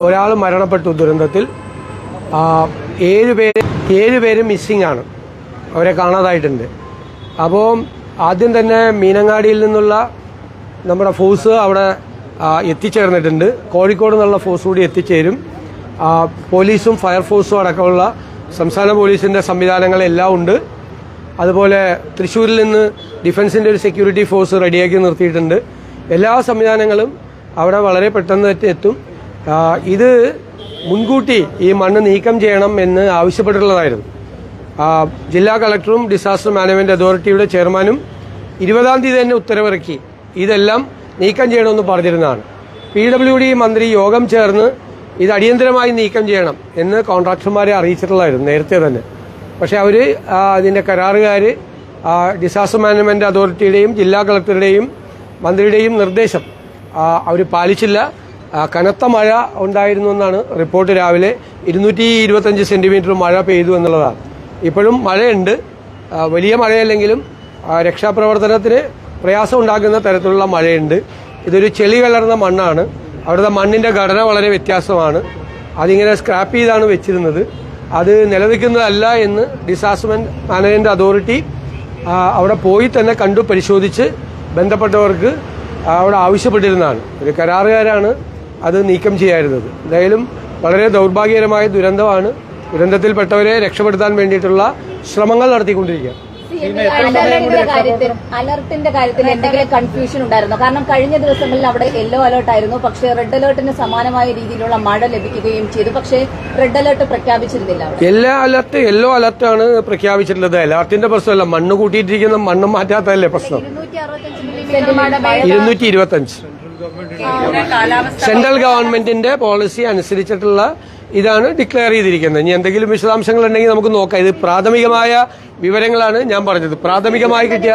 ഒരാൾ മരണപ്പെട്ടു ദുരന്തത്തിൽ. ഏഴുപേര് മിസ്സിംഗ് ആണ്, അവരെ കാണാതായിട്ടുണ്ട്. അപ്പോൾ ആദ്യം തന്നെ മീനങ്ങാടിയിൽ നിന്നുള്ള നമ്മുടെ ഫോഴ്സ് അവിടെ എത്തിച്ചേർന്നിട്ടുണ്ട്. കോഴിക്കോട് നിന്നുള്ള ഫോഴ്സ് കൂടി എത്തിച്ചേരും. പോലീസും ഫയർഫോഴ്സും അടക്കമുള്ള സംസ്ഥാന പോലീസിൻ്റെ സംവിധാനങ്ങളെല്ലാം ഉണ്ട്. അതുപോലെ തൃശ്ശൂരിൽ നിന്ന് ഡിഫൻസിൻ്റെ ഒരു സെക്യൂരിറ്റി ഫോഴ്സ് റെഡിയാക്കി നിർത്തിയിട്ടുണ്ട്. എല്ലാ സംവിധാനങ്ങളും അവിടെ വളരെ പെട്ടെന്ന് എത്തും. ഇത് മുൻകൂട്ടി ഈ മണ്ണ് നീക്കം ചെയ്യണം എന്ന് ആവശ്യപ്പെട്ടിട്ടുള്ളതായിരുന്നു. ജില്ലാ കളക്ടറും ഡിസാസ്റ്റർ മാനേജ്മെന്റ് അതോറിറ്റിയുടെ ചെയർമാനും 20-ാം തീയതി തന്നെ ഉത്തരവിറക്കി ഇതെല്ലാം നീക്കം ചെയ്യണമെന്ന് പറഞ്ഞിരുന്നതാണ്. PWD മന്ത്രി യോഗം ചേർന്ന് ഇത് അടിയന്തരമായി നീക്കം ചെയ്യണം എന്ന് കോൺട്രാക്ടർമാരെ അറിയിച്ചിട്ടുള്ളതായിരുന്നു നേരത്തെ തന്നെ. പക്ഷെ അവർ അതിൻ്റെ കരാറുകാർ ഡിസാസ്റ്റർ മാനേജ്മെന്റ് അതോറിറ്റിയുടെയും ജില്ലാ കളക്ടറുടെയും മന്ത്രിയുടെയും നിർദ്ദേശം അവർ പാലിച്ചില്ല. കനത്ത മഴ ഉണ്ടായിരുന്നു എന്നാണ് റിപ്പോർട്ട്. രാവിലെ 225 സെന്റിമീറ്റർ മഴ പെയ്തു എന്നുള്ളതാണ്. ഇപ്പോഴും മഴയുണ്ട്, വലിയ മഴയല്ലെങ്കിലും രക്ഷാപ്രവർത്തനത്തിന് പ്രയാസം ഉണ്ടാക്കുന്ന തരത്തിലുള്ള മഴയുണ്ട്. ഇതൊരു ചെളി കലർന്ന മണ്ണാണ്. അവിടുത്തെ മണ്ണിന്റെ ഘടന വളരെ വ്യത്യാസമാണ്. അതിങ്ങനെ സ്ക്രാപ്പ് ചെയ്താണ് വെച്ചിരുന്നത്. അത് നിലനിൽക്കുന്നതല്ല എന്ന് ഡിസാസ്റ്റർ മാനേജ്മെന്റ് അതോറിറ്റി അവിടെ പോയി തന്നെ കണ്ടു പരിശോധിച്ച് ബന്ധപ്പെട്ടവർക്ക് അവിടെ ആവശ്യപ്പെട്ടിരുന്നതാണ്. ഒരു കരാറുകാരാണ് അത് നീക്കം ചെയ്യായിരുന്നത്. എന്തായാലും വളരെ ദൗർഭാഗ്യകരമായ ദുരന്തമാണ്. ദുരന്തത്തിൽപ്പെട്ടവരെ രക്ഷപ്പെടുത്താൻ വേണ്ടിയിട്ടുള്ള ശ്രമങ്ങൾ നടത്തിക്കൊണ്ടിരിക്കുക. അലർട്ടിന്റെ കാര്യത്തിൽ എന്തെങ്കിലും കൺഫ്യൂഷൻ ഉണ്ടായിരുന്നോ? കാരണം കഴിഞ്ഞ ദിവസങ്ങളിൽ അവിടെ യെല്ലോ അലർട്ട് ആയിരുന്നു, പക്ഷേ റെഡ് അലർട്ടിന് സമാനമായ രീതിയിലുള്ള മഴ ലഭിക്കുകയും ചെയ്തു. പക്ഷേ റെഡ് അലർട്ട് പ്രഖ്യാപിച്ചിരുന്നില്ല. യെല്ലോ അലർട്ടാണ് പ്രഖ്യാപിച്ചിട്ടുള്ളത്. അലർട്ടിന്റെ പ്രശ്നമല്ല, മണ്ണ് കൂട്ടിയിട്ടിരിക്കുന്ന മണ്ണ് മാറ്റാത്തതല്ലേ പ്രശ്നം. 225 സെൻട്രൽ ഗവൺമെന്റിന്റെ പോളിസി അനുസരിച്ചിട്ടുള്ള ഇതാണ് ഡിക്ലെയർ ചെയ്തിരിക്കുന്നത്. ഇനി എന്തെങ്കിലും വിശദാംശങ്ങൾ ഉണ്ടെങ്കിൽ നമുക്ക് നോക്കാം. ഇത് പ്രാഥമികമായ വിവരങ്ങളാണ് ഞാൻ പറഞ്ഞത്. പ്രാഥമികമായി കിട്ടിയ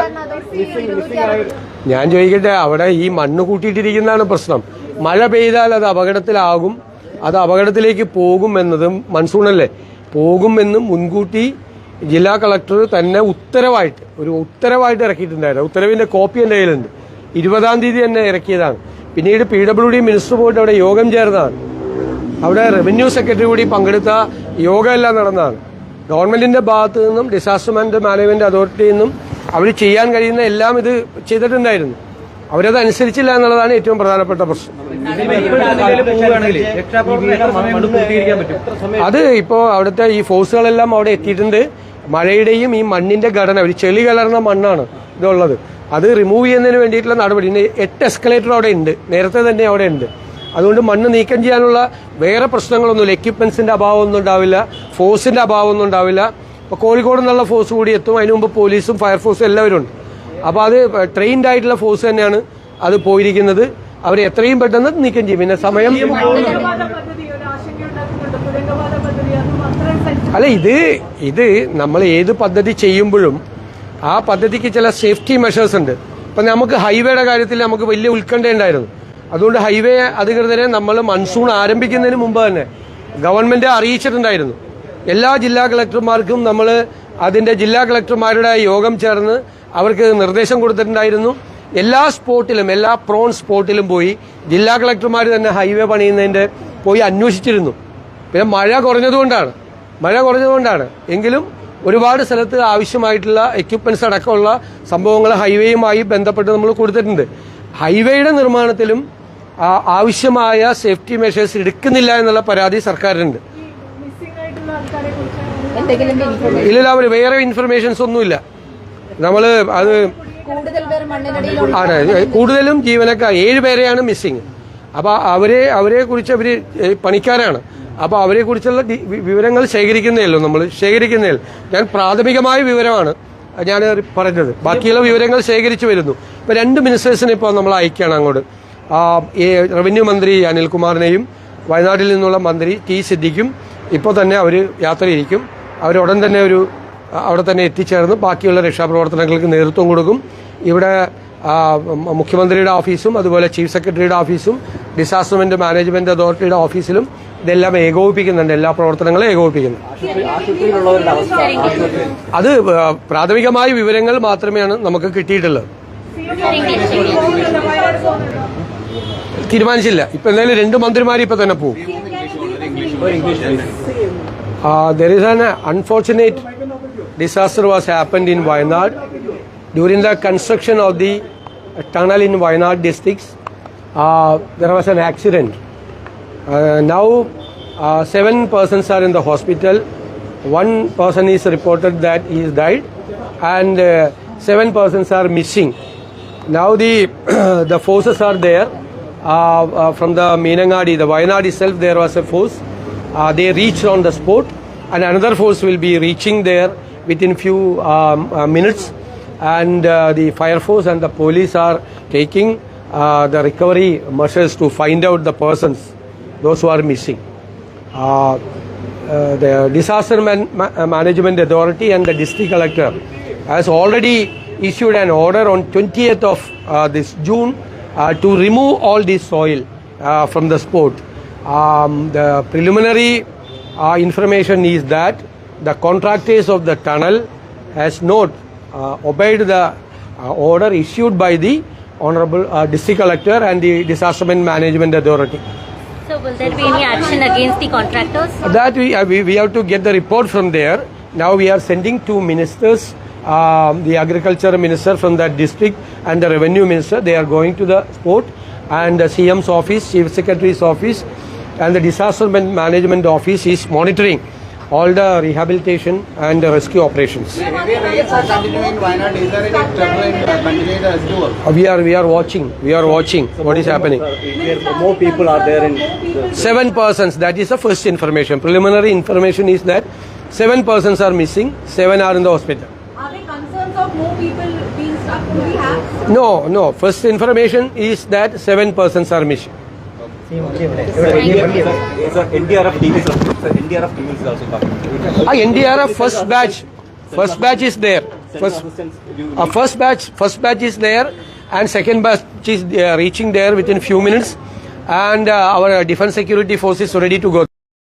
ഞാൻ ചോദിക്കട്ടെ, അവിടെ ഈ മണ്ണ് കൂട്ടിയിട്ടിരിക്കുന്നതാണ് പ്രശ്നം. മഴ പെയ്താൽ അത് അപകടത്തിലാകും, അത് അപകടത്തിലേക്ക് പോകുമെന്നതും മൺസൂണല്ലേ പോകുമെന്നും മുൻകൂട്ടി ജില്ലാ കളക്ടർ തന്നെ ഉത്തരവായിട്ട് ഇറക്കിയിട്ടുണ്ടായിരുന്നു. ഉത്തരവിന്റെ കോപ്പി എന്റെ കയ്യിലുണ്ട്. 20-ാം തീയതി തന്നെ ഇറക്കിയതാണ്. പിന്നീട് PWD മിനിസ്റ്റർ പോയിട്ട് അവിടെ യോഗം ചേർന്നതാണ്. അവിടെ റവന്യൂ സെക്രട്ടറി കൂടി പങ്കെടുത്ത യോഗമെല്ലാം നടന്നതാണ്. ഗവൺമെന്റിന്റെ ഭാഗത്തു നിന്നും ഡിസാസ്റ്റർ മാനേജ്മെന്റ് അതോറിറ്റിയിൽ നിന്നും അവർ ചെയ്യാൻ കഴിയുന്ന എല്ലാം ഇത് ചെയ്തിട്ടുണ്ടായിരുന്നു. അവരത് അനുസരിച്ചില്ല എന്നുള്ളതാണ് ഏറ്റവും പ്രധാനപ്പെട്ട പ്രശ്നം. അത് ഇപ്പോൾ അവിടുത്തെ ഈ ഫോഴ്സുകളെല്ലാം അവിടെ എത്തിയിട്ടുണ്ട്. മഴയുടെയും ഈ മണ്ണിന്റെ ഘടന, ഒരു ചെളി കലർന്ന മണ്ണാണ് ഇതുള്ളത്. അത് റിമൂവ് ചെയ്യുന്നതിന് വേണ്ടിയിട്ടുള്ള നടപടി 8 എസ്കലേറ്റർ അവിടെ ഉണ്ട്, നേരത്തെ തന്നെ അവിടെ ഉണ്ട്. അതുകൊണ്ട് മണ്ണ് നീക്കം ചെയ്യാനുള്ള വേറെ പ്രശ്നങ്ങളൊന്നുമില്ല. എക്യുപ്മെന്റ്സിന്റെ അഭാവമൊന്നും ഉണ്ടാവില്ല, ഫോഴ്സിന്റെ അഭാവമൊന്നും ഉണ്ടാവില്ല. ഇപ്പോൾ കോഴിക്കോട് നിന്നുള്ള ഫോഴ്സ് കൂടി എത്തും. അതിനു മുമ്പ് പോലീസും ഫയർഫോഴ്സും എല്ലാവരും ഉണ്ട്. അപ്പോൾ അത് ട്രെയിൻഡ് ആയിട്ടുള്ള ഫോഴ്സ് തന്നെയാണ് അത് പോയിരിക്കുന്നത്. അവർ എത്രയും പെട്ടെന്ന് നീക്കം ചെയ്യും. പിന്നെ സമയം അല്ല, ഇത് നമ്മൾ ഏത് പദ്ധതി ചെയ്യുമ്പോഴും ആ പദ്ധതിക്ക് ചില സേഫ്റ്റി മെഷേഴ്സ് ഉണ്ട്. ഇപ്പം നമുക്ക് ഹൈവേയുടെ കാര്യത്തിൽ നമുക്ക് വലിയ ഉത്കണ്ഠ ഉണ്ടായിരുന്നു. അതുകൊണ്ട് ഹൈവേ അധികൃതരെ നമ്മൾ മൺസൂൺ ആരംഭിക്കുന്നതിന് മുമ്പ് തന്നെ ഗവൺമെന്റ് അറിയിച്ചിട്ടുണ്ടായിരുന്നു. എല്ലാ ജില്ലാ കളക്ടർമാർക്കും നമ്മൾ അതിന്റെ ജില്ലാ കളക്ടർമാരുടെ യോഗം ചേർന്ന് അവർക്ക് നിർദ്ദേശം കൊടുത്തിട്ടുണ്ടായിരുന്നു. എല്ലാ പ്രോൺ സ്പോട്ടിലും പോയി ജില്ലാ കളക്ടർമാർ തന്നെ ഹൈവേ പണിയുന്നതിന്റെ പോയി അന്വേഷിച്ചിരുന്നു. പിന്നെ മഴ കുറഞ്ഞതുകൊണ്ടാണ് എങ്കിലും ഒരുപാട് സ്ഥലത്ത് ആവശ്യമായിട്ടുള്ള എക്യുപ്മെന്റ്സ് അടക്കമുള്ള സംഭവങ്ങൾ ഹൈവേയുമായി ബന്ധപ്പെട്ട് നമ്മൾ കൊടുത്തിട്ടുണ്ട്. ഹൈവേയുടെ നിർമ്മാണത്തിലും ആവശ്യമായ സേഫ്റ്റി മെഷേഴ്സ് എടുക്കുന്നില്ല എന്നുള്ള പരാതി സർക്കാരിനുണ്ട്. ഇല്ല, അവർ വേറെ ഇൻഫർമേഷൻസ് ഒന്നുമില്ല. നമ്മൾ അത് കൂടുതലും ജീവനക്കാർ 7 പേരെയാണ് മിസ്സിങ്. അപ്പൊ അവരെ കുറിച്ച് പണിക്കാരാണ്. അപ്പോൾ അവരെ കുറിച്ചുള്ള വിവരങ്ങൾ നമ്മൾ ശേഖരിക്കുന്നേ. ഞാൻ പ്രാഥമികമായ വിവരമാണ് ഞാൻ പറഞ്ഞത്. ബാക്കിയുള്ള വിവരങ്ങൾ ശേഖരിച്ചു വരുന്നു. ഇപ്പൊ 2 മിനിസ്റ്റേഴ്സിനെ ഇപ്പോൾ നമ്മൾ അയക്കുകയാണ് അങ്ങോട്ട്. റവന്യൂ മന്ത്രി അനിൽകുമാറിനെയും വയനാട്ടിൽ നിന്നുള്ള മന്ത്രി T സിദ്ദിഖും ഇപ്പോൾ തന്നെ അവർ യാത്രയിരിക്കും. അവരുടൻ തന്നെ അവിടെ തന്നെ എത്തിച്ചേർന്ന് ബാക്കിയുള്ള രക്ഷാപ്രവർത്തനങ്ങൾക്ക് നേതൃത്വം കൊടുക്കും. ഇവിടെ മുഖ്യമന്ത്രിയുടെ ഓഫീസും അതുപോലെ ചീഫ് സെക്രട്ടറിയുടെ ഓഫീസും ഡിസാസ്റ്റർ മാനേജ്മെന്റ് അതോറിറ്റിയുടെ ഓഫീസിലും ഇതെല്ലാം ഏകോപിപ്പിക്കുന്നുണ്ട്. എല്ലാ പ്രവർത്തനങ്ങളും ഏകോപിപ്പിക്കുന്നു. അത് പ്രാഥമികമായ വിവരങ്ങൾ മാത്രമേയാണ് നമുക്ക് കിട്ടിയിട്ടുള്ളത്. തീരുമാനിച്ചില്ല. ഇപ്പൊ എന്തായാലും 2 മന്ത്രിമാർ ഇപ്പൊ തന്നെ പോകും. There is an unfortunate disaster was happened in Wayanad during the construction of the tunnel in Wayanad districts. There was an accident. Now 7 persons are in the hospital. 1 person is reported that he is died, and 7 persons are missing. Now the forces are there from the Meenangadi, the Wayanad itself. There was a force. They reached on the spot, and another force will be reaching there within few minutes. And the fire force and the police are taking the recovery measures to find out the persons, those who are missing. The Disaster Management Authority and the district collector has already issued an order on 20th of this June to remove all this soil from the spot. The preliminary information is that the contractors of the tunnel has not obeyed the order issued by the Honorable District Collector and the Disaster Management Authority. So will there be any action against the contractors? That we have to get the report from there. Now we are sending 2 ministers, the Agriculture Minister from that district and the Revenue Minister. They are going to the spot, and the CM's office, Chief Secretary's office, and the Disaster Management Office is monitoring all the rehabilitation and the rescue operations. Raids are continuing in Wayanad. Is there any trouble in continuing the rescue work? We are watching. We are watching what is happening. More people are there in 7 persons. That is the first information. Preliminary information is that 7 persons are missing. 7 are in the hospital. Are there concerns of more people being stuck to rehab? No. First information is that 7 persons are missing. NDRF team is also coming. NDRF first batch is there. First batch is there, and second batch is reaching there within few minutes, and our defense security force is ready to go.